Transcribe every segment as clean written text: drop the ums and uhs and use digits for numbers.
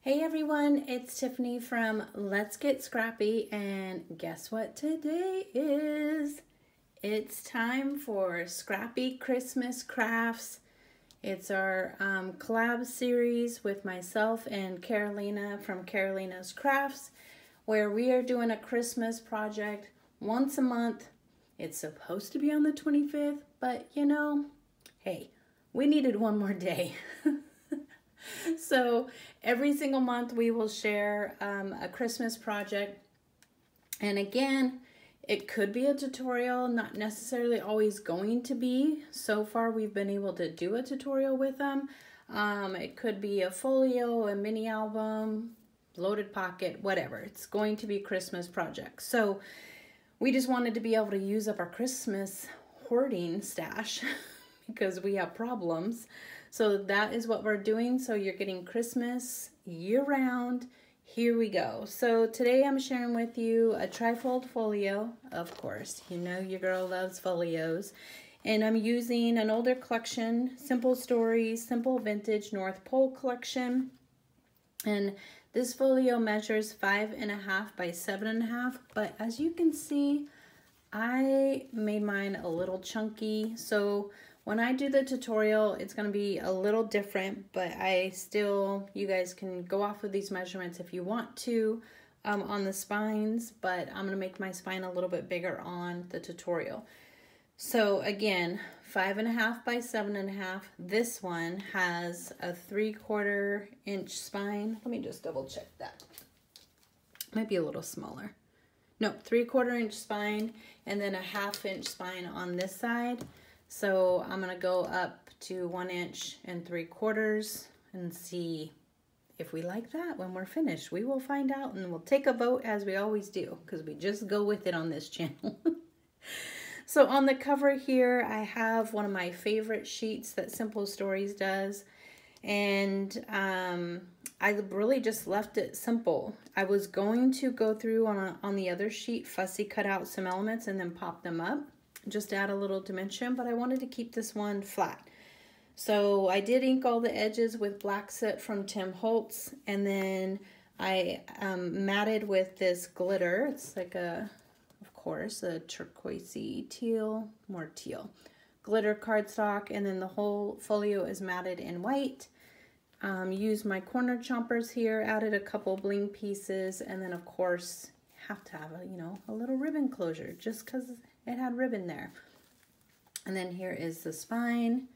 Hey everyone, it's Tiffany from Let's Get Scrappy, and guess what today is? It's time for Scrappy Christmas Krafts. It's our collab series with myself and Karolina from KarolinasKrafts, where we are doing a Christmas project once a month. It's supposed to be on the 25th, but you know, hey, we needed one more day. So every single month we will share a Christmas project. And again, it could be a tutorial, not necessarily always going to be. So far we've been able to do a tutorial with them. It could be a folio, a mini album, loaded pocket, whatever. It's going to be Christmas projects. So we just wanted to be able to use up our Christmas hoarding stash because we have problems. So that is what we're doing. So you're getting Christmas year-round. Here we go. So today I'm sharing with you a Trifold folio, of course. You know your girl loves folios. And I'm using an older collection, Simple Stories, Simple Vintage North Pole collection. And this folio measures 5.5 by 7.5. But as you can see, I made mine a little chunky. So when I do the tutorial, it's going to be a little different, but you guys can go off of these measurements if you want to on the spines, but I'm going to make my spine a little bit bigger on the tutorial. So again, 5.5 by 7.5. This one has a 3/4 inch spine. Let me just double check that. Might be a little smaller. No, 3/4 inch spine and then a 1/2 inch spine on this side. So I'm going to go up to 1 3/4 inches and see if we like that when we're finished. We will find out, and we'll take a vote as we always do because we just go with it on this channel. So on the cover here, I have one of my favorite sheets that Simple Stories does. And I really just left it simple. I was going to go through on the other sheet, fussy cut out some elements and then pop them up, just to add a little dimension, but I wanted to keep this one flat. So I did ink all the edges with black soot from Tim Holtz, and then I matted with this glitter. It's like of course, a turquoisey teal, more teal, glitter cardstock, and then the whole folio is matted in white. Used my corner chompers here, added a couple bling pieces, and then of course have to have a little ribbon closure just because it had ribbon there. And then here is the spine,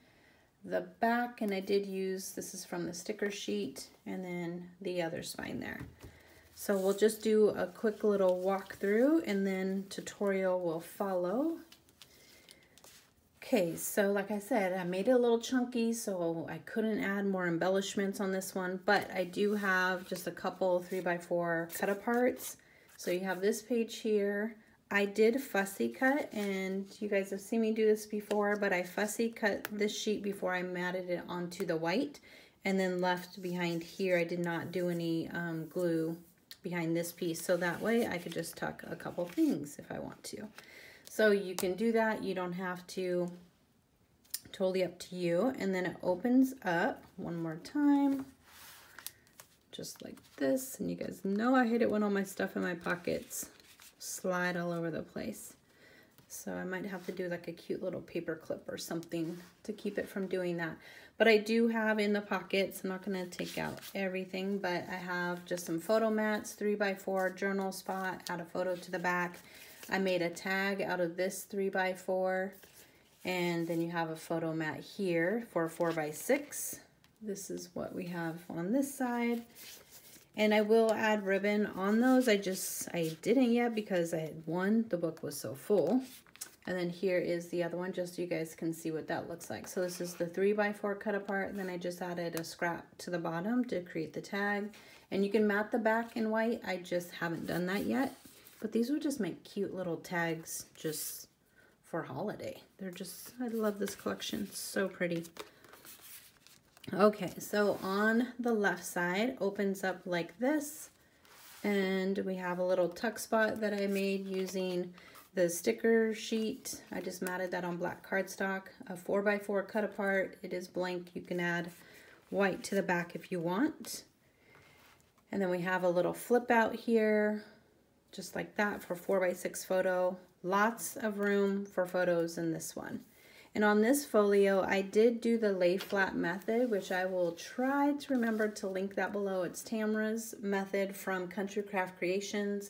the back, and I did use, this is from the sticker sheet, and then the other spine there. So we'll just do a quick little walkthrough and then tutorial will follow. Okay, so like I said, I made it a little chunky, so I couldn't add more embellishments on this one, but I do have just a couple 3x4 cut aparts. So you have this page here. I did fussy cut, and you guys have seen me do this before, but I fussy cut this sheet before I matted it onto the white, and then left behind here. I did not do any glue behind this piece, so that way I could just tuck a couple things if I want to. So you can do that. You don't have to, totally up to you. And then it opens up one more time, just like this. And you guys know I hate it when all my stuff in my pockets slide all over the place. So I might have to do like a cute little paper clip or something to keep it from doing that. But I do have in the pockets, I'm not gonna take out everything, but I have just some photo mats, 3x4 journal spot, add a photo to the back. I made a tag out of this 3x4, and then you have a photo mat here for 4x6. This is what we have on this side. And I will add ribbon on those. I didn't yet because I had one, the book was so full. And then here is the other one, just so you guys can see what that looks like. So this is the 3x4 cut apart, and then I just added a scrap to the bottom to create the tag. And you can mat the back in white. I just haven't done that yet. But these would just make cute little tags just for holiday. They're just, I love this collection, it's so pretty. Okay, so on the left side opens up like this, and we have a little tuck spot that I made using the sticker sheet. I just matted that on black cardstock, a 4x4 cut apart. It is blank. You can add white to the back if you want. And then we have a little flip out here, just like that for 4x6 photo. Lots of room for photos in this one. And on this folio, I did do the lay flat method, which I will try to remember to link that below. It's Tamra's method from Country Craft Creations.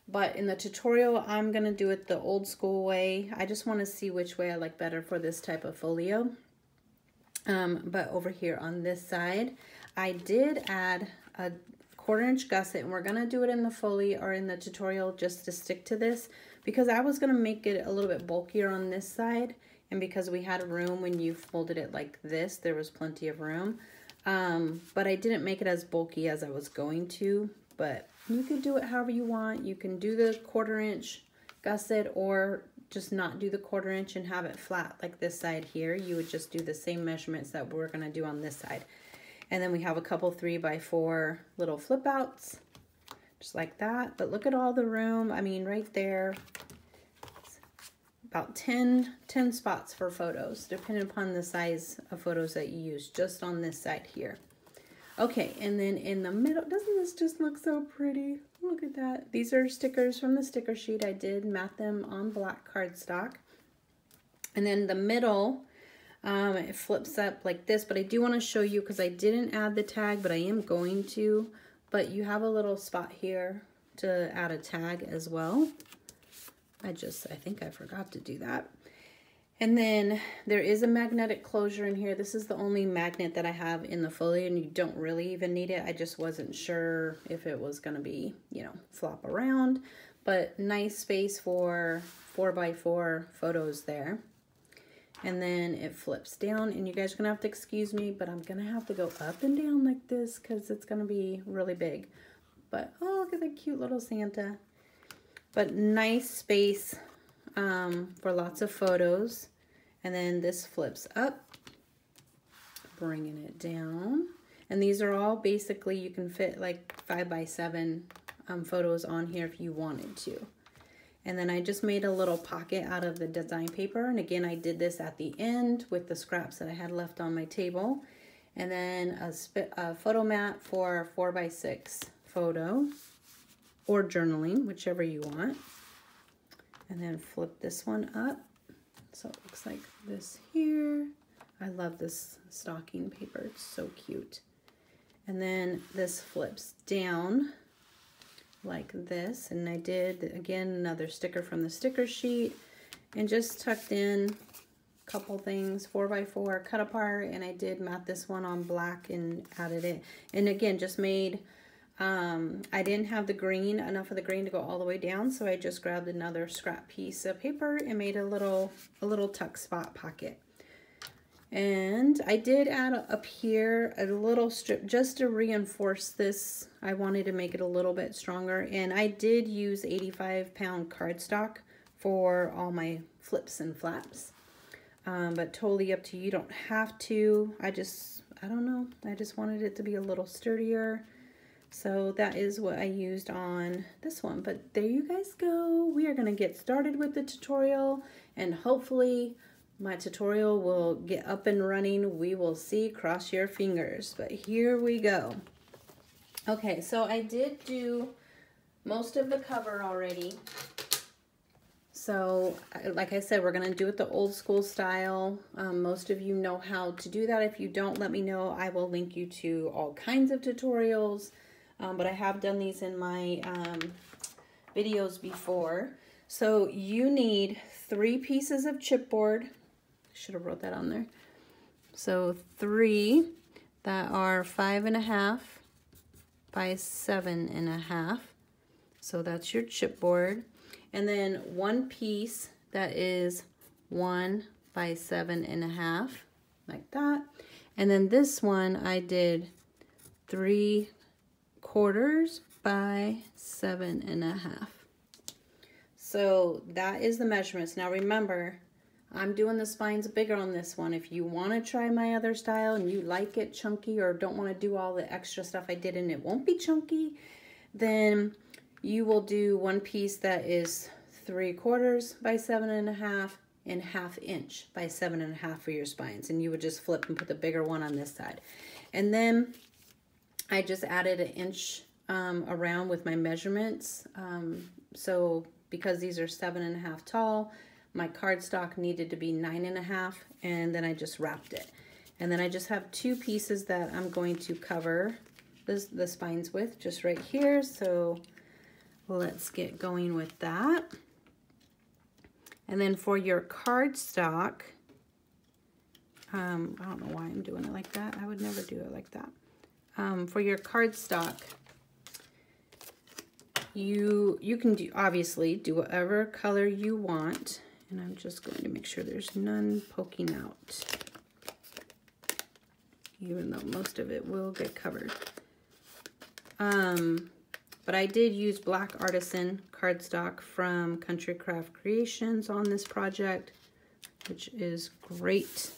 But in the tutorial, I'm going to do it the old school way. I just want to see which way I like better for this type of folio. But over here on this side, I did add a 1/4 inch gusset, and we're going to do it in the folio or in the tutorial just to stick to this, because I was going to make it a little bit bulkier on this side. And because we had room when you folded it like this, there was plenty of room. But I didn't make it as bulky as I was going to. But you could do it however you want. You can do the 1/4 inch gusset or just not do the 1/4 inch and have it flat like this side here. You would just do the same measurements that we're going to do on this side. And then we have a couple 3x4 little flip outs, just like that. But look at all the room. I mean, right there. About 10 spots for photos, depending upon the size of photos that you use, just on this side here. Okay, and then in the middle, doesn't this just look so pretty? Look at that. These are stickers from the sticker sheet. I did mat them on black cardstock. And then the middle, it flips up like this, but I do want to show you because I didn't add the tag, but I am going to. But you have a little spot here to add a tag as well. I think I forgot to do that. And then there is a magnetic closure in here. This is the only magnet that I have in the folio, and you don't really even need it. I just wasn't sure if it was going to be, you know, flop around. But nice space for 4x4 photos there. And then it flips down, and you guys are going to have to excuse me, but I'm going to have to go up and down like this because it's going to be really big. But, oh, look at that cute little Santa. But nice space for lots of photos. And then this flips up, bringing it down. And these are all basically, you can fit like 5x7 photos on here if you wanted to. And then I just made a little pocket out of the design paper. And again, I did this at the end with the scraps that I had left on my table. And then a photo mat for 4x6 photo or journaling, whichever you want. And then flip this one up. So it looks like this here. I love this stocking paper. It's so cute. And then this flips down like this. And I did, again, another sticker from the sticker sheet. And just tucked in a couple things, 4x4 cut apart. And I did mat this one on black and added it. And again, just made... I didn't have the green, enough of the green to go all the way down, so I just grabbed another scrap piece of paper and made a little tuck spot pocket. And I did add up here a little strip just to reinforce this. I wanted to make it a little bit stronger, and I did use 85-pound cardstock for all my flips and flaps. But totally up to you. You don't have to. I don't know. I just wanted it to be a little sturdier. So that is what I used on this one. But there you guys go. We are going to get started with the tutorial, and hopefully my tutorial will get up and running. We will see. Cross your fingers. But here we go. Okay, so I did do most of the cover already. So like I said, we're going to do it the old school style. Most of you know how to do that. If you don't, let me know. I will link you to all kinds of tutorials. But I have done these in my videos before. So you need 3 pieces of chipboard. Should have wrote that on there. So 3 that are 5.5 by 7.5. So that's your chipboard. And then 1 piece that is 1 by 7.5, like that. And then this one I did 3/4 by 7.5. So that is the measurements. Now remember, I'm doing the spines bigger on this one. If you want to try my other style and you like it chunky or don't want to do all the extra stuff I did and it won't be chunky, then you will do 1 piece that is 3/4 by 7.5 and 1/2 inch by 7.5 for your spines. And you would just flip and put the bigger one on this side. And then I just added 1 inch around with my measurements. So because these are 7.5 tall, my cardstock needed to be 9.5, and then I just wrapped it. And then I just have 2 pieces that I'm going to cover the spines with, just right here. So let's get going with that. And then for your cardstock, I don't know why I'm doing it like that. I would never do it like that. For your cardstock, you can obviously do whatever color you want. And I'm just going to make sure there's none poking out, even though most of it will get covered. But I did use Black Artisan cardstock from Country Craft Creations on this project, which is great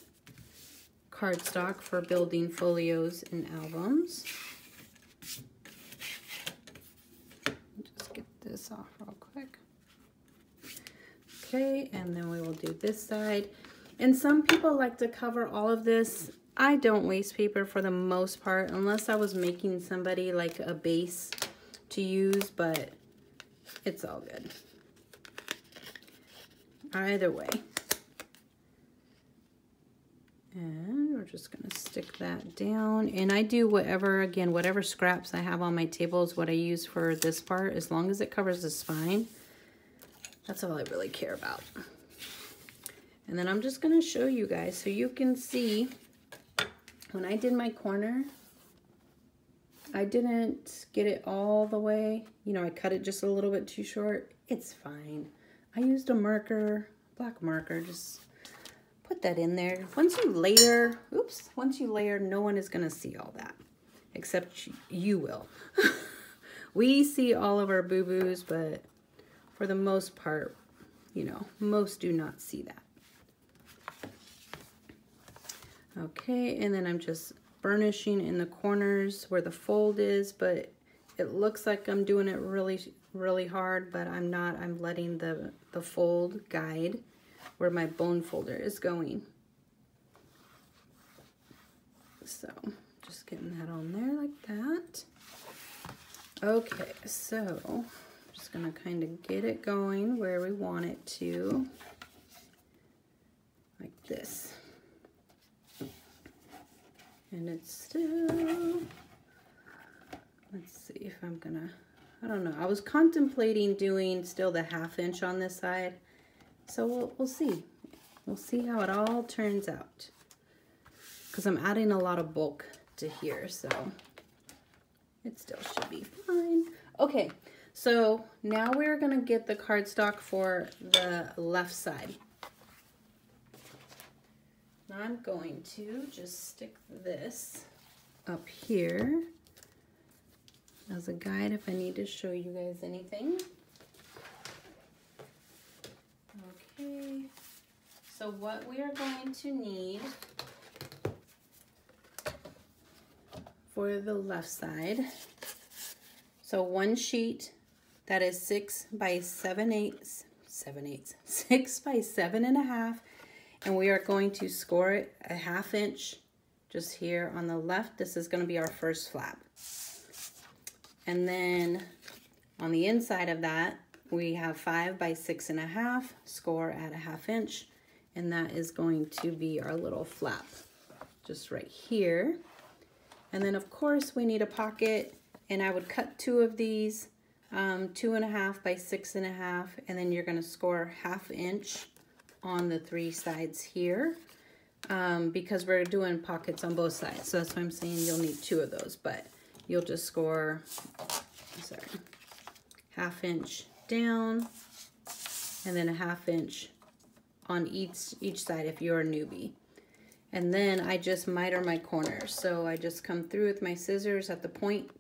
cardstock for building folios and albums. Just get this off real quick. Okay, and then we will do this side. And some people like to cover all of this. I don't waste paper for the most part, unless I was making somebody like a base to use, but it's all good. Either way. And we're just gonna stick that down. And I do whatever, again, whatever scraps I have on my table is what I use for this part, as long as it covers the spine. That's all I really care about. And then I'm just gonna show you guys so you can see when I did my corner, I didn't get it all the way. You know, I cut it just a little bit too short. It's fine. I used a marker, black marker, just put that in there. Once you layer, once you layer, no one is gonna see all that, except you will. We see all of our boo-boos, but for the most part, you know, most do not see that. Okay, and then I'm just burnishing in the corners where the fold is, but it looks like I'm doing it really hard, but I'm not. I'm letting the fold guide where my bone folder is going. So just getting that on there like that. Okay, so I'm just gonna kind of get it going where we want it to, like this. And it's still, let's see if I'm gonna, I don't know. I was contemplating doing still the 1/2 inch on this side. So we'll see. We'll see how it all turns out. Because I'm adding a lot of bulk to here, so it still should be fine. Okay, so now we're gonna get the cardstock for the left side. I'm going to just stick this up here as a guide if I need to show you guys anything. Okay, so what we are going to need for the left side, so one sheet that is 6 by 7/8, 6 by 7.5. And we are going to score it a 1/2 inch just here on the left. This is going to be our first flap. And then on the inside of that, we have 5 by 6.5, score at a 1/2 inch. And that is going to be our little flap just right here. And then of course we need a pocket, and I would cut 2 of these, 2.5 by 6.5, and then you're going to score 1/2 inch on the 3 sides here, because we're doing pockets on both sides. So that's why I'm saying you'll need 2 of those, but you'll just score, sorry, 1/2 inch down, and then a 1/2 inch on each side if you're a newbie. And then I just miter my corners. So I just come through with my scissors at the point,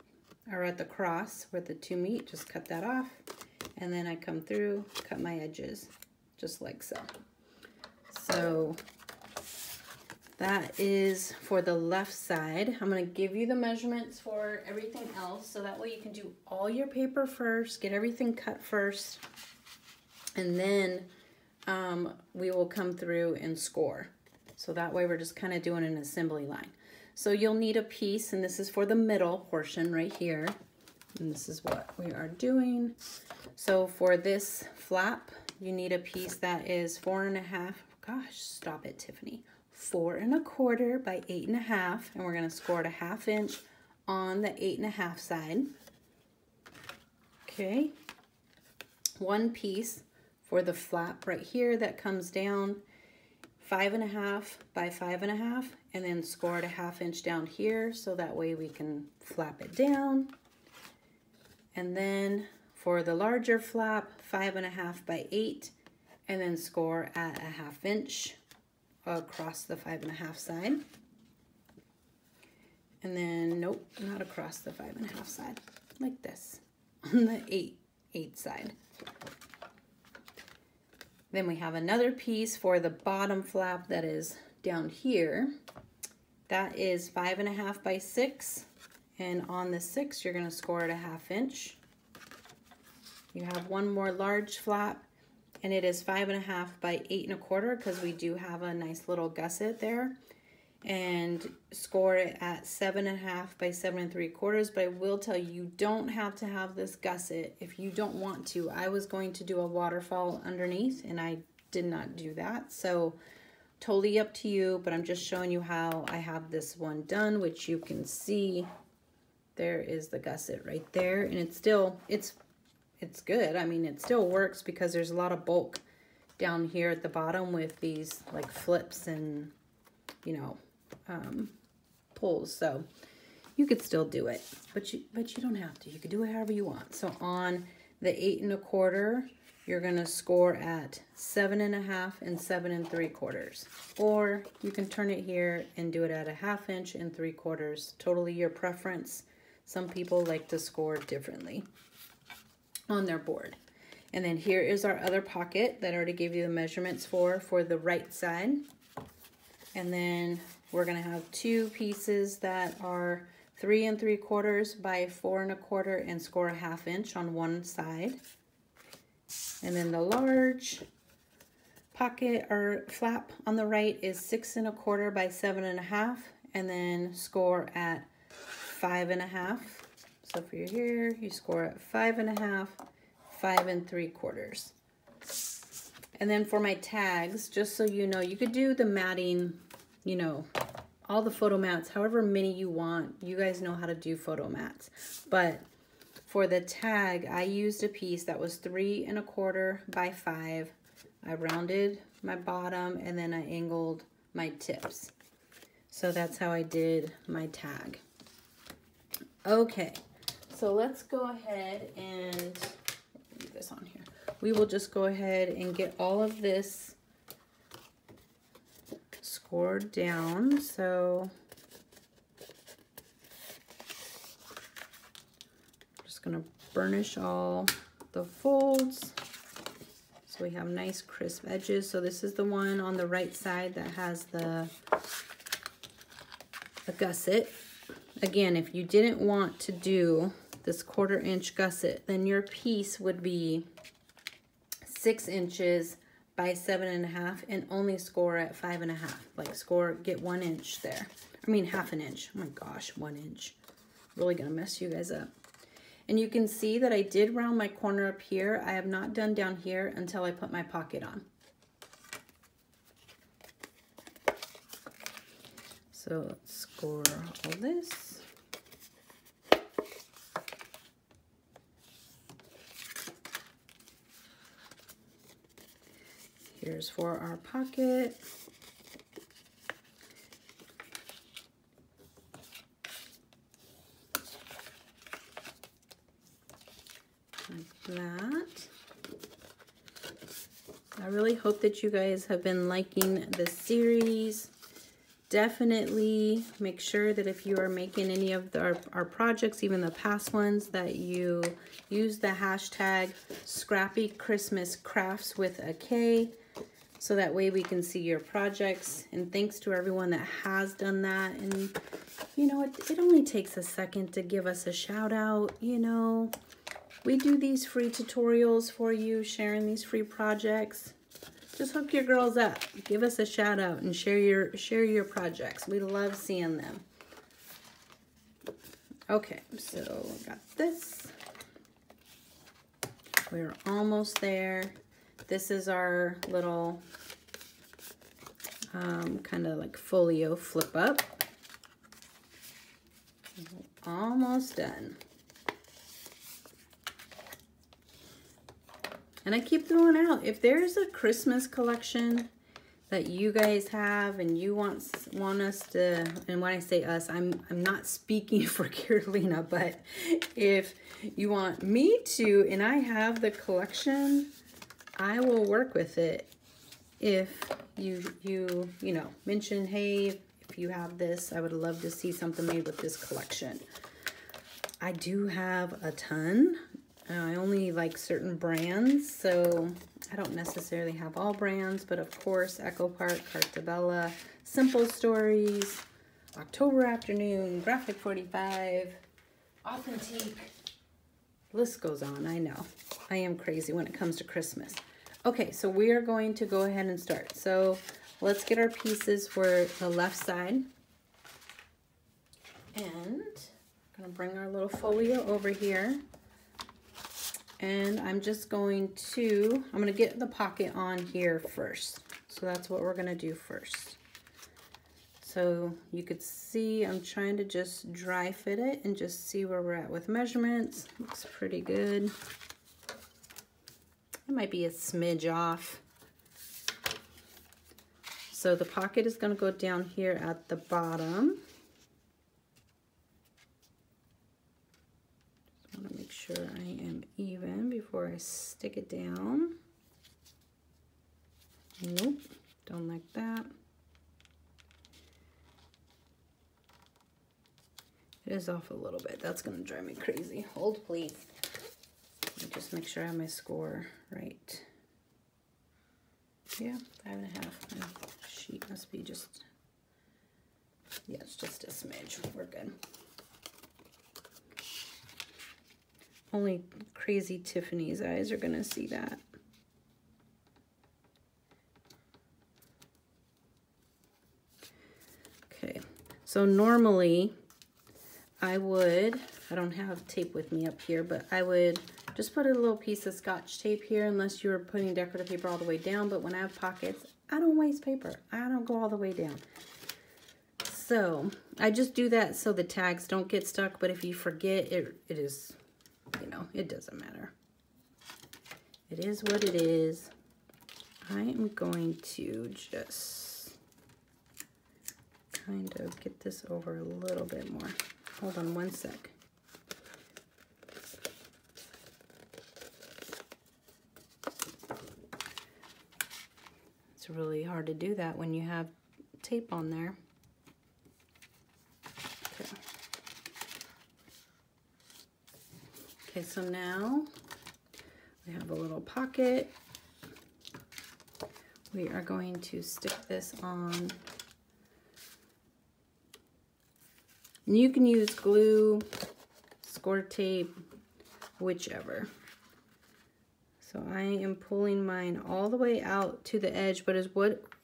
or at the cross where the 2 meet, just cut that off. And then I come through, cut my edges, just like so. So that is for the left side. I'm gonna give you the measurements for everything else, so that way you can do all your paper first, get everything cut first, and then we will come through and score. So that way we're just kind of doing an assembly line. So you'll need a piece, and this is for the middle portion right here. And this is what we are doing. So for this flap, you need a piece that is 4.5, gosh, stop it, Tiffany. 4 1/4 by 8 1/2, and we're gonna score it 1/2 inch on the 8 1/2 side. Okay, one piece for the flap right here that comes down, 5 1/2 by 5 1/2, and then score it 1/2 inch down here, so that way we can flap it down. And then for the larger flap, 5 1/2 by 8, and then score at 1/2 inch across the 5 1/2 side. And then, nope, not across the 5 1/2 side, like this, on the 8 side. Then we have another piece for the bottom flap that is down here. That is 5 1/2 by 6, and on the 6, you're gonna score it 1/2 inch. You have one more large flap, and it is 5 1/2 by 8 1/4, because we do have a nice little gusset there, and score it at 7 1/2 by 7 3/4. But I will tell you, you don't have to have this gusset if you don't want to. I was going to do a waterfall underneath, and I did not do that, so totally up to you, but I'm just showing you how I have this one done, which you can see there is the gusset right there, and it's still, it's good. I mean, it still works because there's a lot of bulk down here at the bottom with these like flips and, you know, pulls. So you could still do it, but you don't have to. You could do it however you want. So on the 8 1/4, you're gonna score at 7 1/2 and 7 3/4, or you can turn it here and do it at 1/2 inch and 3/4. Totally your preference. Some people like to score differently on their board. And then here is our other pocket that I already gave you the measurements for the right side. And then we're gonna have two pieces that are 3 3/4 by 4 1/4 and score 1/2 inch on one side. And then the large pocket or flap on the right is 6 1/4 by 7 1/2, and then score at 5 1/2. So for your here, you score at 5 1/2, 5 3/4. And then for my tags, just so you know, you could do the matting, you know, all the photo mats, however many you want. You guys know how to do photo mats. But for the tag, I used a piece that was 3 1/4 by 5. I rounded my bottom and then I angled my tips. So that's how I did my tag. Okay, so let's go ahead and leave this on here. We will just go ahead and get all of this scored down. So I'm just gonna burnish all the folds so we have nice crisp edges. So this is the one on the right side that has the gusset. Again, if you didn't want to do this 1/4 inch gusset, then your piece would be 6 inches by 7 1/2 and only score at 5 1/2. Like get 1 inch there. I mean 1/2 inch. Oh my gosh, 1 inch. Really gonna mess you guys up. And you can see that I did round my corner up here. I have not done down here until I put my pocket on. So let's score all this. Here's for our pocket. Like that. I really hope that you guys have been liking this series. Definitely make sure that if you are making any of our projects, even the past ones, that you use the hashtag Scrappy Christmas Krafts with a K, so that way we can see your projects. And thanks to everyone that has done that. And you know, it only takes a second to give us a shout out. You know, we do these free tutorials for you, sharing these free projects. Just hook your girls up, give us a shout out, and share your projects. We love seeing them. Okay, so we got this. We're almost there. This is our little kind of like folio flip up. Almost done. And I keep throwing out, if there's a Christmas collection that you guys have and you want us to, and when I say us, I'm not speaking for Karolina, but if you want me to, and I have the collection, I will work with it. If you know, mention, hey, if you have this, I would love to see something made with this collection. I do have a ton. I only like certain brands, so I don't necessarily have all brands, but of course, Echo Park, Carte Bella, Simple Stories, October Afternoon, Graphic 45, Authentique. List goes on, I know. I am crazy when it comes to Christmas. Okay, so we are going to go ahead and start. So let's get our pieces for the left side. And I'm gonna bring our little folio over here. And I'm just going to get the pocket on here first. So that's what we're gonna do first. So you could see I'm trying to just dry fit it and just see where we're at with measurements. Looks pretty good. It might be a smidge off. So the pocket is gonna go down here at the bottom. Make sure I am even before I stick it down. Nope, don't like that. It is off a little bit. That's gonna drive me crazy. Hold, please. Let me just make sure I have my score right. Yeah, 5.5. My sheet must be just, yeah, it's just a smidge. We're good. Only crazy Tiffany's eyes are gonna see that. Okay, so normally I don't have tape with me up here, but I would just put a little piece of Scotch tape here unless you're putting decorative paper all the way down, but when I have pockets, I don't waste paper. I don't go all the way down. So I just do that so the tags don't get stuck, but if you forget, it is, you know, it doesn't matter. It is what it is. I am going to just kind of get this over a little bit more. Hold on one sec. It's really hard to do that when you have tape on there. Okay, so now we have a little pocket. We are going to stick this on. And you can use glue, score tape, whichever. So I am pulling mine all the way out to the edge, but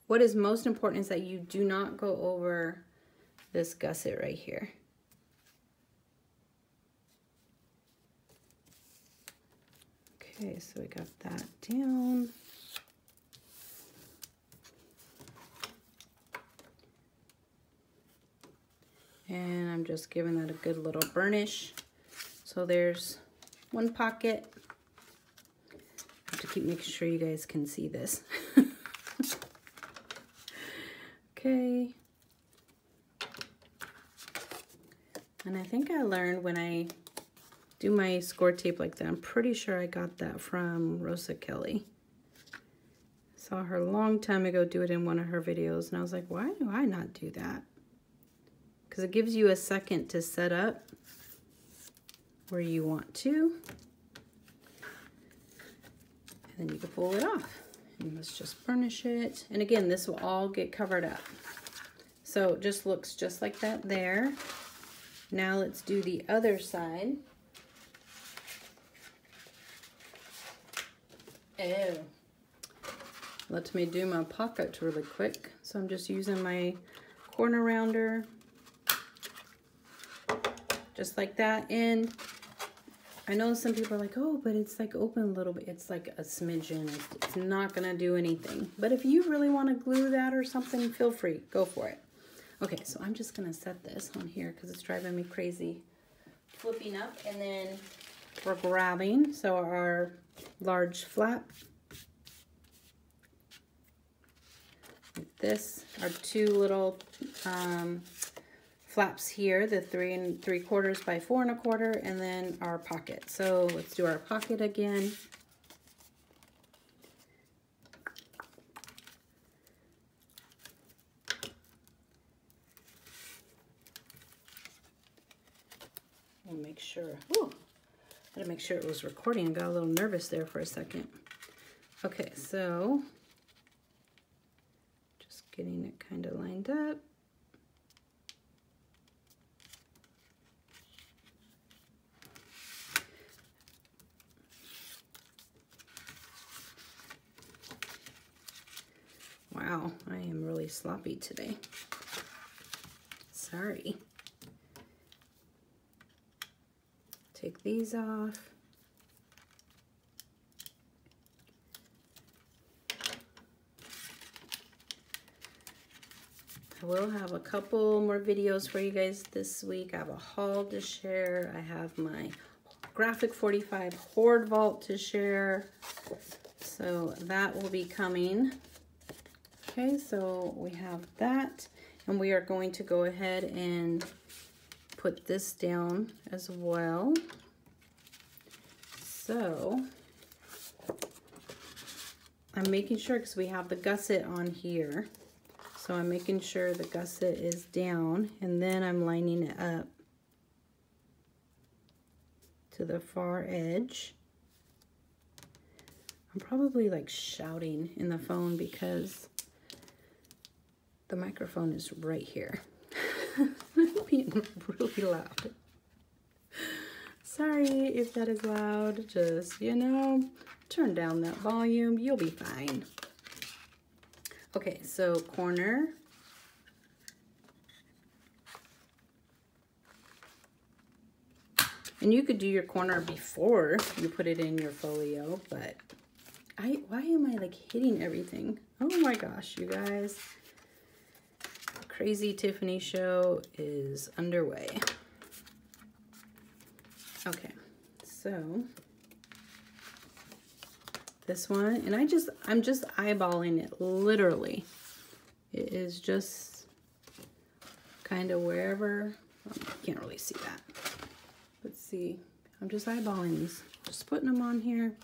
what is most important is that you do not go over this gusset right here. Okay, so we got that down. And I'm just giving that a good little burnish. So there's one pocket. I have to keep making sure you guys can see this. Okay. And I think I learned when I do my score tape like that, I'm pretty sure I got that from Rosa Kelly. Saw her a long time ago do it in one of her videos, and I was like, why do I not do that? Because it gives you a second to set up where you want to. And then you can pull it off. And let's just burnish it. And again, this will all get covered up. So it just looks just like that there. Now let's do the other side. Oh, let me do my pocket really quick. So I'm just using my corner rounder just like that. And I know some people are like, oh, but it's like open a little bit. It's like a smidgen. It's not gonna do anything. But if you really want to glue that or something, feel free, go for it. Okay, so I'm just gonna set this on here because it's driving me crazy flipping up. And then we're grabbing, so our large flap, like this, our two little flaps here, the 3 3/4 by 4 1/4, and then our pocket. So let's do our pocket again. We'll make sure. Ooh, I gotta make sure it was recording. I got a little nervous there for a second. Okay, so just getting it kind of lined up. Wow, I am really sloppy today. Sorry. Take these off. I will have a couple more videos for you guys this week. I have a haul to share. I have my Graphic 45 Hoard Vault to share. So that will be coming. Okay, so we have that, and we are going to go ahead and put this down as well. So I'm making sure, because we have the gusset on here, so I'm making sure the gusset is down, and then I'm lining it up to the far edge. I'm probably like shouting in the phone because the microphone is right here. Being really loud. Sorry if that is loud. Just, you know, turn down that volume. You'll be fine. Okay, so corner. And you could do your corner before you put it in your folio, but why am I like hitting everything? Oh my gosh, you guys. Crazy Tiffany show is underway. Okay, so this one, and I'm just eyeballing it, literally. It is just kind of wherever, you can't really see that. Let's see, I'm just eyeballing these, just putting them on here.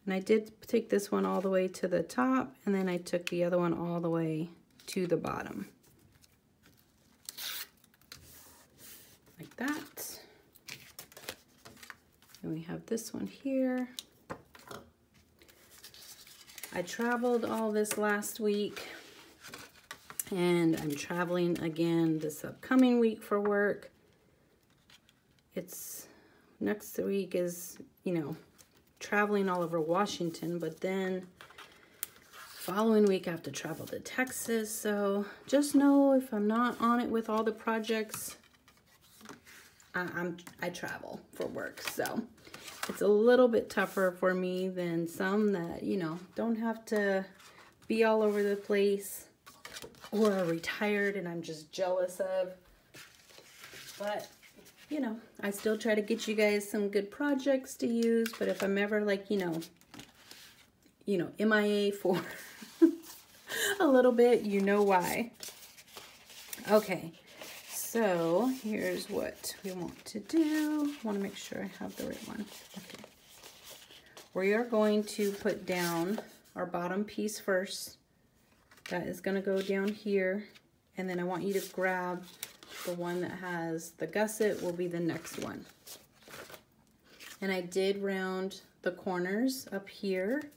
And I did take this one all the way to the top, and then I took the other one all the way to the bottom. Like that. And we have this one here. I traveled all this last week, and I'm traveling again this upcoming week for work. It's next week is, you know, traveling all over Washington, but then following week I have to travel to Texas. So just know if I'm not on it with all the projects, I travel for work. So it's a little bit tougher for me than some that, you know, don't have to be all over the place or are retired and I'm just jealous of. But, you know, I still try to get you guys some good projects to use. But if I'm ever like, you know, MIA for a little bit, you know why. Okay, so here's what we want to do. I want to make sure I have the right one. Okay. We are going to put down our bottom piece first. That is going to go down here. And then I want you to grab the one that has the gusset will be the next one. And I did round the corners up here.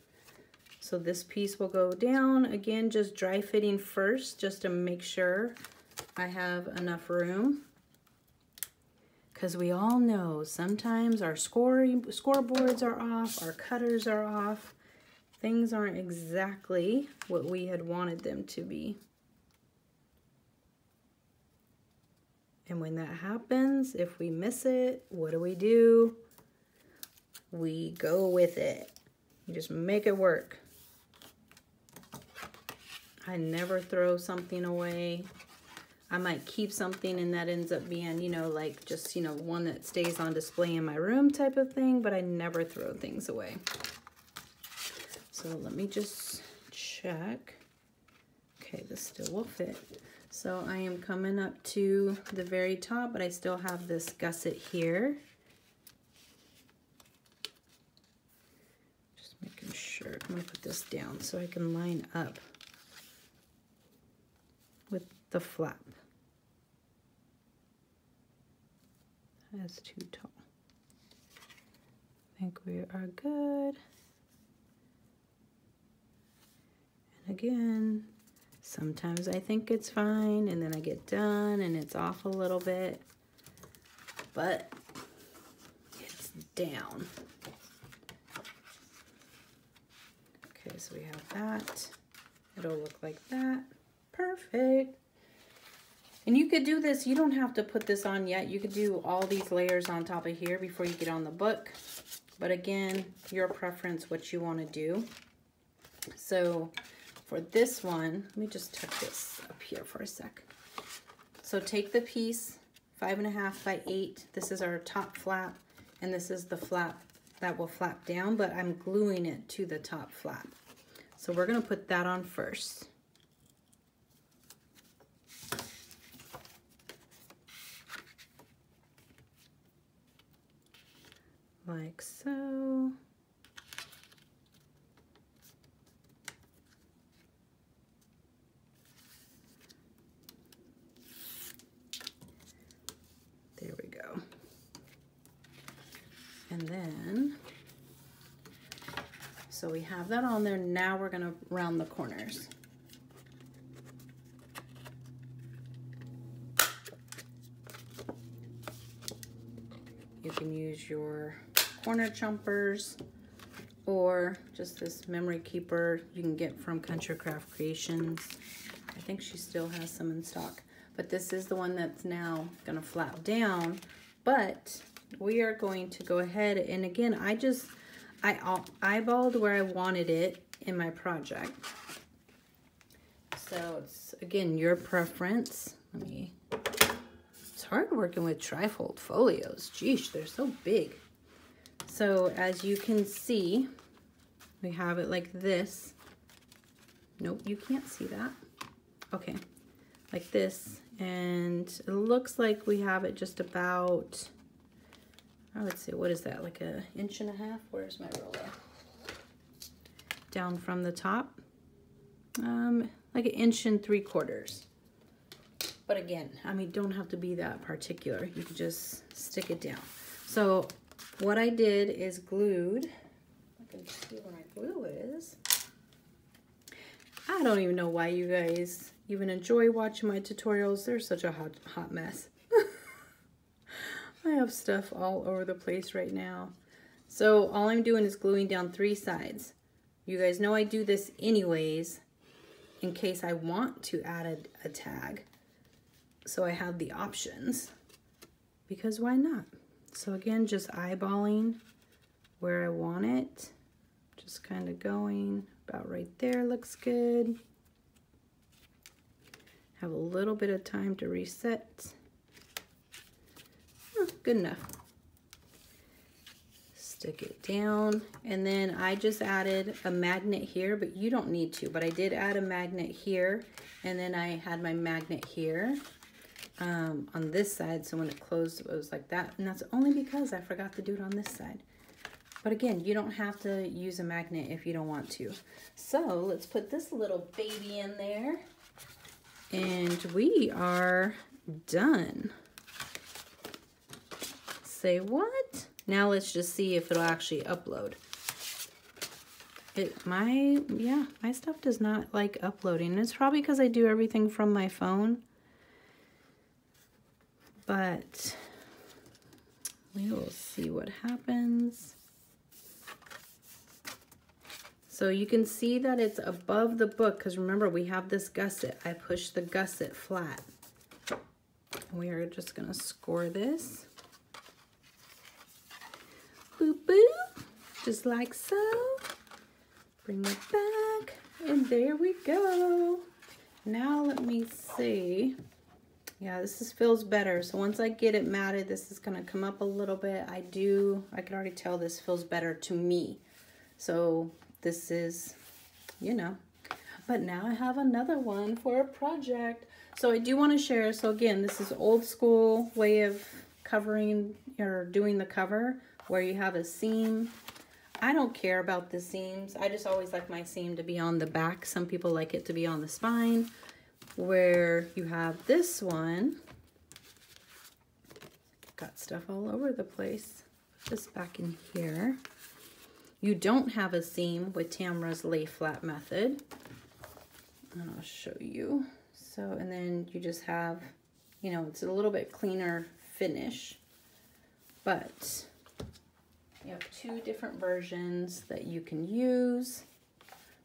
So this piece will go down. Again, just dry fitting first, just to make sure I have enough room. Because we all know sometimes our scoreboards are off, our cutters are off. Things aren't exactly what we had wanted them to be. And when that happens, if we miss it, what do? We go with it. You just make it work. I never throw something away. I might keep something and that ends up being, you know, like just, you know, one that stays on display in my room type of thing, but I never throw things away. So let me just check. Okay, this still will fit. So I am coming up to the very top, but I still have this gusset here. Just making sure. I'm going to put this down so I can line up with the flap. That's too tall. I think we are good. And again, sometimes I think it's fine and then I get done and it's off a little bit, but it's down. Okay, so we have that. It'll look like that. Perfect. And you could do this, you don't have to put this on yet. You could do all these layers on top of here before you get on the book. But again, your preference, what you want to do. So for this one, let me just tuck this up here for a sec. So take the piece, 5.5 by 8. This is our top flap, and this is the flap that will flap down, but I'm gluing it to the top flap. So we're going to put that on first. Like so. There we go. And then, so we have that on there. Now we're going to round the corners. You can use your corner jumpers or just this memory keeper you can get from Country Craft Creations. I think she still has some in stock, but this is the one that's now gonna flap down. But we are going to go ahead and again, I eyeballed where I wanted it in my project. So it's again your preference. It's hard working with Trifold folios. Geesh, they're so big. So as you can see, we have it like this. Nope, you can't see that. Okay, like this. And it looks like we have it just about, I would say, what is that? Like 1.5 inches? Where's my roller? Down from the top. Like 1.75 inches. But again, I mean, don't have to be that particular. You can just stick it down. So what I did is glued, I can see where my glue is. I don't even know why you guys even enjoy watching my tutorials. They're such a hot mess. I have stuff all over the place right now. So all I'm doing is gluing down 3 sides. You guys know I do this anyways in case I want to add a tag. So I have the options, because why not? So again, just eyeballing where I want it. Just kind of going about right there, looks good. Have a little bit of time to reset. Oh, good enough. Stick it down, and then I just added a magnet here, but you don't need to, but I did add a magnet here, and then I had my magnet here. On this side, so when it closed it was like that, and that's only because I forgot to do it on this side. But again, you don't have to use a magnet if you don't want to. So let's put this little baby in there, and we are done. Say what? Now let's just see if it'll actually upload. My stuff does not like uploading. It's probably because I do everything from my phone. But we will see what happens. So you can see that it's above the book, because remember we have this gusset. I pushed the gusset flat. We are just gonna score this. Boop, boop, just like so. Bring it back, and there we go. Now let me see. Yeah, this feels better. So once I get it matted, this is gonna come up a little bit. I can already tell this feels better to me. So this is, you know, but now I have another one for a project. So I do want to share. So again, this is old school way of covering or doing the cover where you have a seam. I don't care about the seams. I just always like my seam to be on the back. Some people like it to be on the spine. Where you have this one, got stuff all over the place. Just back in here. You don't have a seam with Tamra's lay flat method. And I'll show you. So, and then you just have, you know, it's a little bit cleaner finish, but you have two different versions that you can use.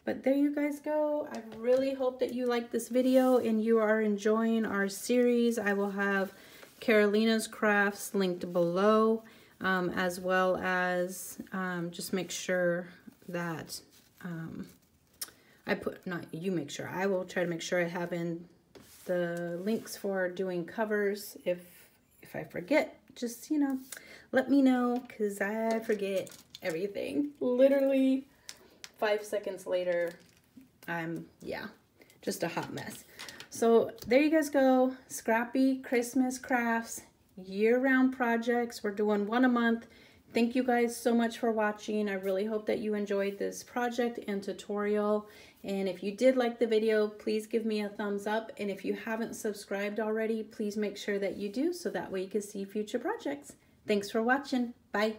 But there you guys go. I really hope that you like this video and you are enjoying our series. I will have Karolina's Krafts linked below, as well as just make sure that I will try to make sure I have in the links for doing covers. If I forget, just, you know, let me know, because I forget everything. Literally 5 seconds later, I'm, yeah, just a hot mess. So there you guys go. Scrappy Christmas Krafts, year-round projects. We're doing one a month. Thank you guys so much for watching. I really hope that you enjoyed this project and tutorial. And if you did like the video, please give me a thumbs up. And if you haven't subscribed already, please make sure that you do, so that way you can see future projects. Thanks for watching. Bye.